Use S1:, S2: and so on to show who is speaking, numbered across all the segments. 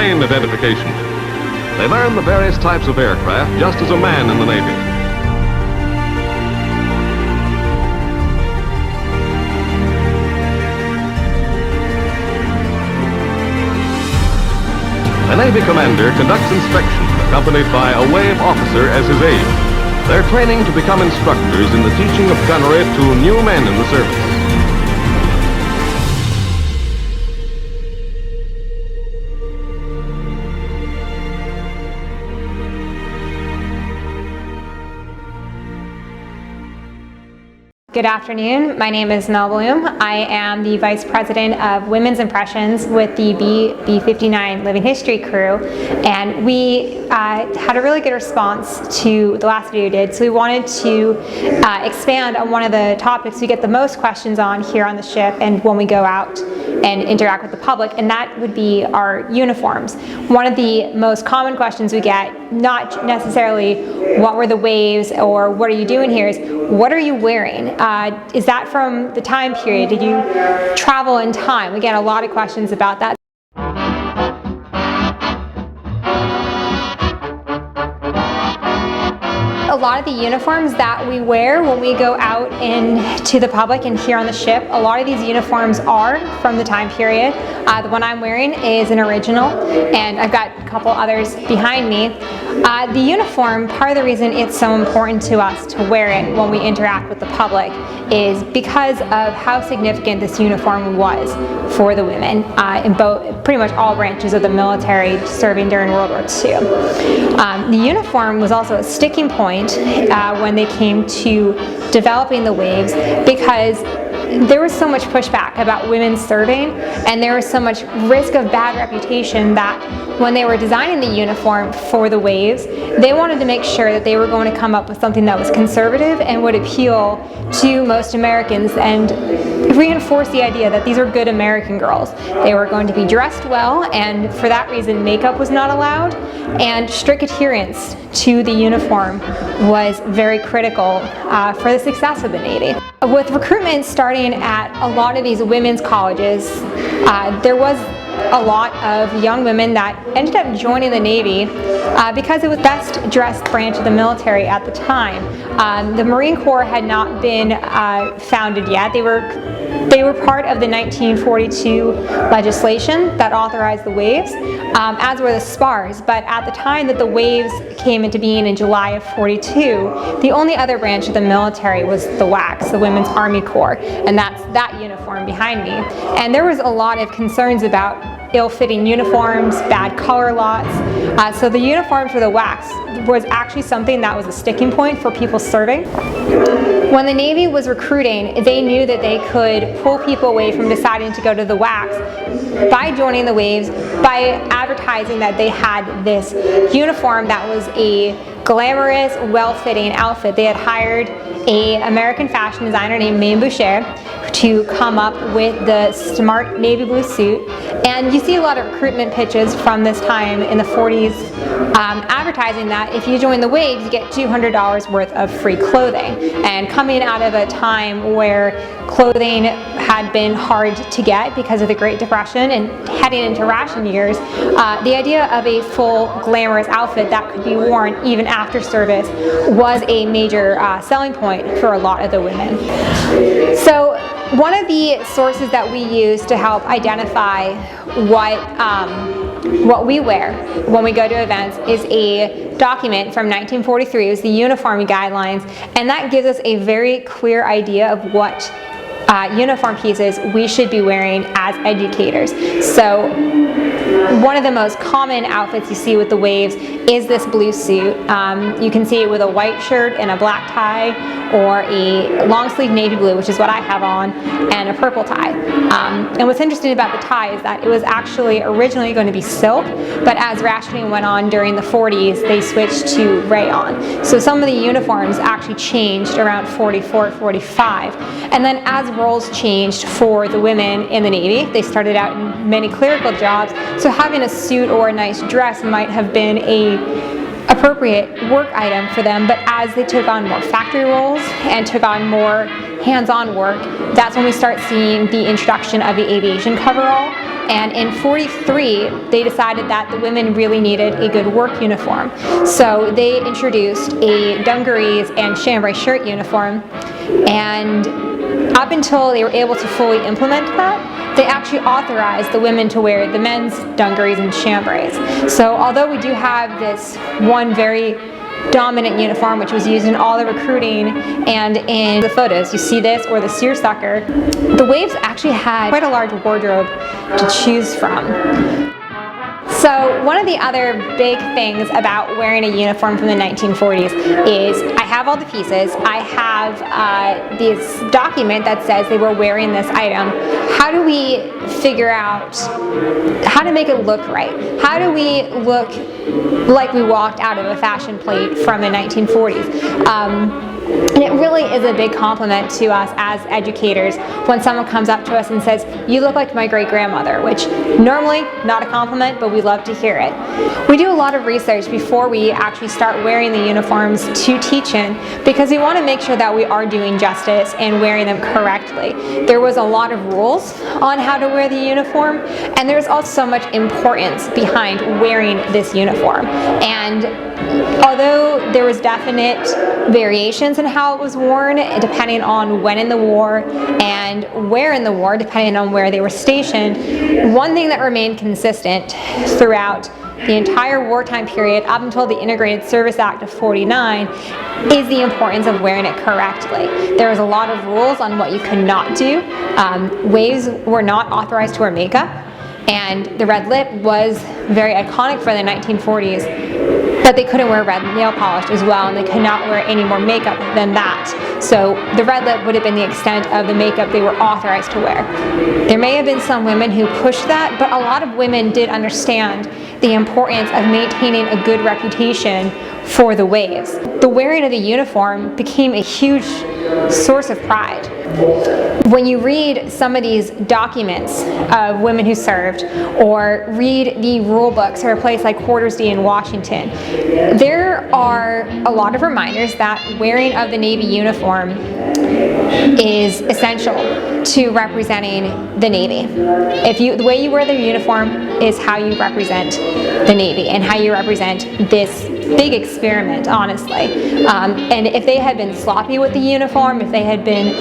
S1: plain identification. They learn the various types of aircraft just as a man in the Navy. The Navy commander conducts inspection, accompanied by a wave officer as his aide. They're training to become instructors in the teaching of gunnery to new men in the service.
S2: Good afternoon. My name is Mel Bloom. I am the Vice President of Women's Impressions with the B59 Living History crew, and we had a really good response to the last video we did, so we wanted to expand on one of the topics we get the most questions on here on the ship and when we go out and interact with the public, and that would be our uniforms. One of the most common questions we get, not necessarily what were the waves or what are you doing here, is what are you wearing? Is that from the time period? Did you travel in time? We get a lot of questions about that. A lot of the uniforms that we wear when we go out into the public and here on the ship, a lot of these uniforms are from the time period. The one I'm wearing is an original, and I've got a couple others behind me. The uniform, part of the reason it's so important to us to wear it when we interact with the public is because of how significant this uniform was for the women in pretty much all branches of the military serving during World War II. The uniform was also a sticking point when they came to developing the waves, because there was so much pushback about women serving, and there was so much risk of bad reputation that when they were designing the uniform for the waves, they wanted to make sure that they were going to come up with something that was conservative and would appeal to most Americans and reinforce the idea that these are good American girls. They were going to be dressed well, and for that reason makeup was not allowed, and strict adherence to the uniform was very critical for the success of the Navy. With recruitment starting at a lot of these women's colleges, there was a lot of young women that ended up joining the Navy because it was the best dressed branch of the military at the time. The Marine Corps had not been founded yet. They were part of the 1942 legislation that authorized the waves, as were the spars. But at the time that the waves came into being in July of 42, the only other branch of the military was the WWII, the Women's Army Corps, and that's that uniform behind me. And there was a lot of concerns about ill-fitting uniforms, bad color lots. So the uniform for the WWII was actually something that was a sticking point for people serving. When the Navy was recruiting, they knew that they could pull people away from deciding to go to the WWII by joining the waves, by advertising that they had this uniform that was a glamorous, well-fitting outfit. They had hired an American fashion designer named Maine Boucher to come up with the smart navy blue suit. And you see a lot of recruitment pitches from this time in the 40s advertising that if you join the waves, you get $200 worth of free clothing. And coming out of a time where clothing had been hard to get because of the Great Depression and heading into ration years, the idea of a full glamorous outfit that could be worn even after service was a major selling point for a lot of the women. So one of the sources that we use to help identify what we wear when we go to events is a document from 1943. It was the uniform guidelines, and that gives us a very clear idea of what uniform pieces we should be wearing as educators. So one of the most common outfits you see with the waves is this blue suit. You can see it with a white shirt and a black tie, or a long sleeve navy blue, which is what I have on, and a purple tie. And what's interesting about the tie is that it was actually originally going to be silk, but as rationing went on during the 40s, they switched to rayon. So some of the uniforms actually changed around 44, 45. And then as roles changed for the women in the Navy, they started out in many clerical jobs, so having a suit or a nice dress might have been a appropriate work item for them, but as they took on more factory roles and took on more hands-on work, that's when we start seeing the introduction of the aviation coverall. And in '43, they decided that the women really needed a good work uniform. So they introduced a dungarees and chambray shirt uniform. And up until they were able to fully implement that, they actually authorized the women to wear the men's dungarees and chambrays. So although we do have this one very dominant uniform, which was used in all the recruiting and in the photos, you see this, or the seersucker, the WWIIs actually had quite a large wardrobe to choose from. So one of the other big things about wearing a uniform from the 1940s is I have all the pieces. I have this document that says they were wearing this item. How do we figure out how to make it look right? How do we look like we walked out of a fashion plate from the 1940s? And it really is a big compliment to us as educators when someone comes up to us and says, "You look like my great-grandmother," which normally not a compliment, but we love to hear it. We do a lot of research before we actually start wearing the uniforms to teach in, because we want to make sure that we are doing justice and wearing them correctly. There was a lot of rules on how to wear the uniform, and there's also so much importance behind wearing this uniform. And although there was definite variations in how it was worn depending on when in the war and where in the war, depending on where they were stationed, one thing that remained consistent throughout the entire wartime period up until the Integrated Service Act of '49 is the importance of wearing it correctly. There was a lot of rules on what you could not do. WWIIs were not authorized to wear makeup, and the red lip was very iconic for the 1940s. But they couldn't wear red nail polish as well, and they could not wear any more makeup than that. So the red lip would have been the extent of the makeup they were authorized to wear. There may have been some women who pushed that, but a lot of women did understand the importance of maintaining a good reputation for the WWIIs. The wearing of the uniform became a huge source of pride. When you read some of these documents of women who served, or read the rule books for a place like Quarters D in Washington, there are a lot of reminders that wearing of the Navy uniform is essential to representing the Navy. The way you wear the uniform is how you represent the Navy and how you represent this big experiment, honestly. And if they had been sloppy with the uniform, if they had been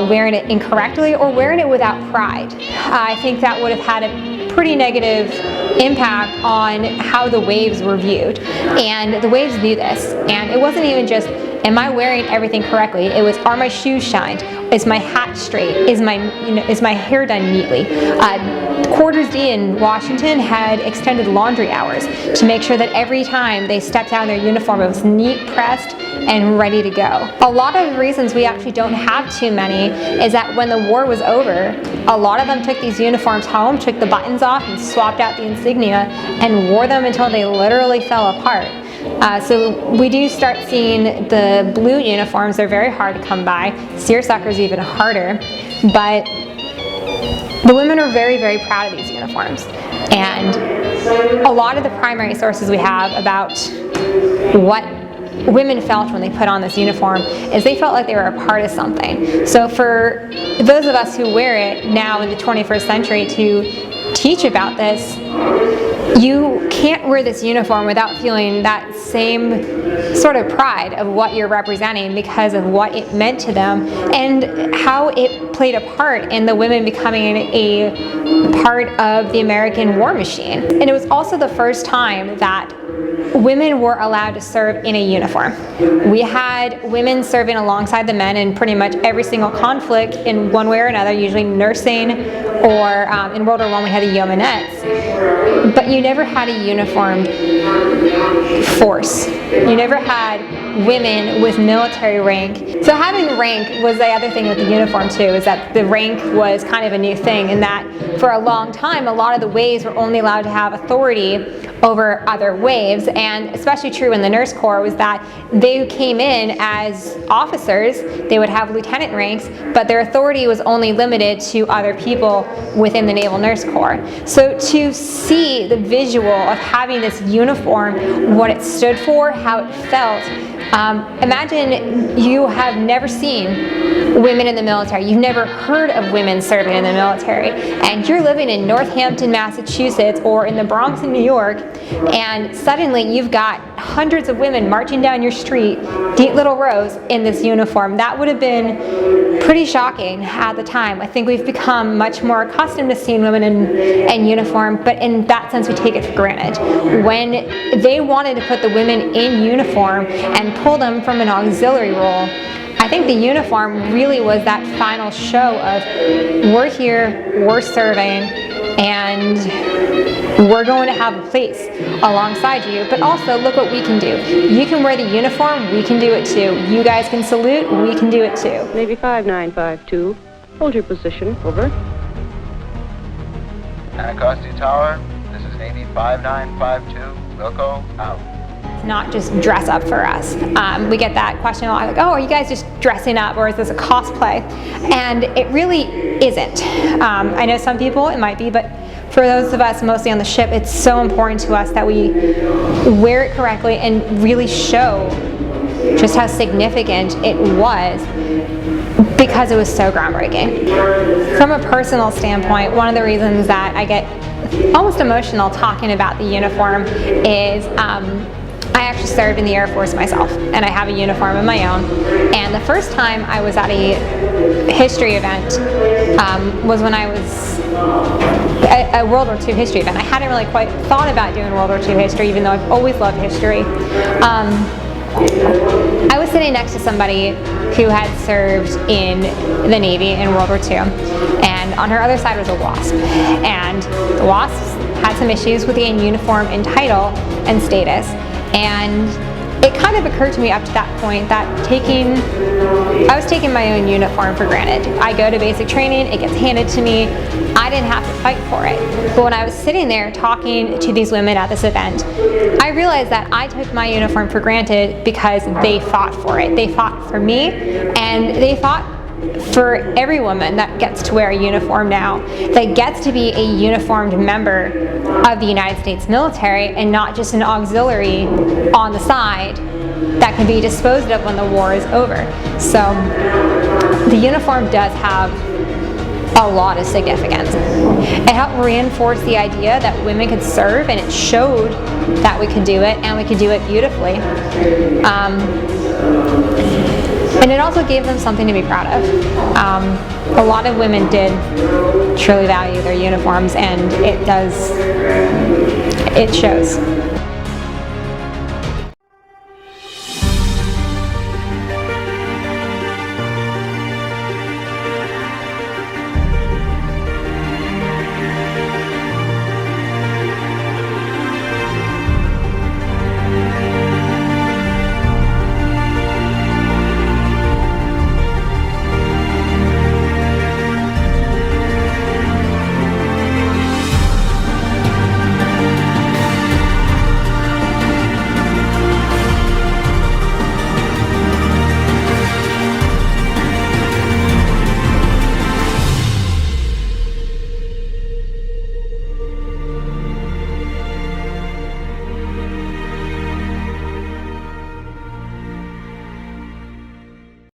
S2: wearing it incorrectly or wearing it without pride, I think that would have had a pretty negative impact on how the WWIIs were viewed. And the WWIIs knew this, and it wasn't even just, am I wearing everything correctly? It was, are my shoes shined? Is my hat straight? Is my hair done neatly? Quarters D in Washington had extended laundry hours to make sure that every time they stepped out in their uniform, it was neat, pressed, and ready to go. A lot of the reasons we actually don't have too many is that when the war was over, a lot of them took these uniforms home, took the buttons off, and swapped out the insignia, and wore them until they literally fell apart. So we do start seeing the blue uniforms. They're very hard to come by. Seersucker's even harder, but the women are very, very proud of these uniforms. And a lot of the primary sources we have about what women felt when they put on this uniform is they felt like they were a part of something. So for those of us who wear it now in the 21st century to teach about this, you can't wear this uniform without feeling that same sort of pride of what you're representing because of what it meant to them and how it played a part in the women becoming a part of the American war machine. And it was also the first time that women were allowed to serve in a uniform. We had women serving alongside the men in pretty much every single conflict in one way or another, usually nursing, or in World War I we had the yeomanettes. But you never had a uniformed force. You never had women with military rank. So having rank was the other thing with the uniform too, is that the rank was kind of a new thing in that for a long time a lot of the WWIIs were only allowed to have authority over other WWIIs, and especially true in the Nurse Corps was that they came in as officers, they would have lieutenant ranks, but their authority was only limited to other people within the Naval Nurse Corps. So to see the visual of having this uniform, what it stood for, how it felt, Imagine you have never seen women in the military. You've never heard of women serving in the military, and you're living in Northampton, Massachusetts, or in the Bronx in New York, and suddenly you've got hundreds of women marching down your street, neat little rows, in this uniform. That would have been pretty shocking at the time. I think we've become much more accustomed to seeing women in uniform, but in that sense we take it for granted. When they wanted to put the women in uniform and pull them from an auxiliary role, I think the uniform really was that final show of, we're here, we're serving, and we're going to have a place alongside you, but also look what we can do. You can wear the uniform, we can do it too. You guys can salute, we can do it too.
S3: Navy 5952, hold your position, over.
S4: Anacostia Tower, this is Navy 5952, Wilco, out.
S2: Not just dress up for us. We get that question a lot, like, oh, are you guys just dressing up, or is this a cosplay? And it really isn't. I know some people it might be, but for those of us mostly on the ship, it's so important to us that we wear it correctly and really show just how significant it was, because it was so groundbreaking. From a personal standpoint, one of the reasons that I get almost emotional talking about the uniform is I actually served in the Air Force myself, and I have a uniform of my own. And the first time I was at a history event was when I was a World War II history event. I hadn't really quite thought about doing World War II history, even though I've always loved history. I was sitting next to somebody who had served in the Navy in World War II, and on her other side was a WASP. And the WASPs had some issues with getting uniform and title and status. And it kind of occurred to me up to that point that I was taking my own uniform for granted. I go to basic training, it gets handed to me, I didn't have to fight for it. But when I was sitting there talking to these women at this event, I realized that I took my uniform for granted because they fought for it. They fought for me, and they fought for every woman that gets to wear a uniform now, that gets to be a uniformed member of the United States military and not just an auxiliary on the side that can be disposed of when the war is over. So the uniform does have a lot of significance. It helped reinforce the idea that women could serve, and it showed that we could do it, and we could do it beautifully. And it also gave them something to be proud of. A lot of women did truly value their uniforms, and it shows.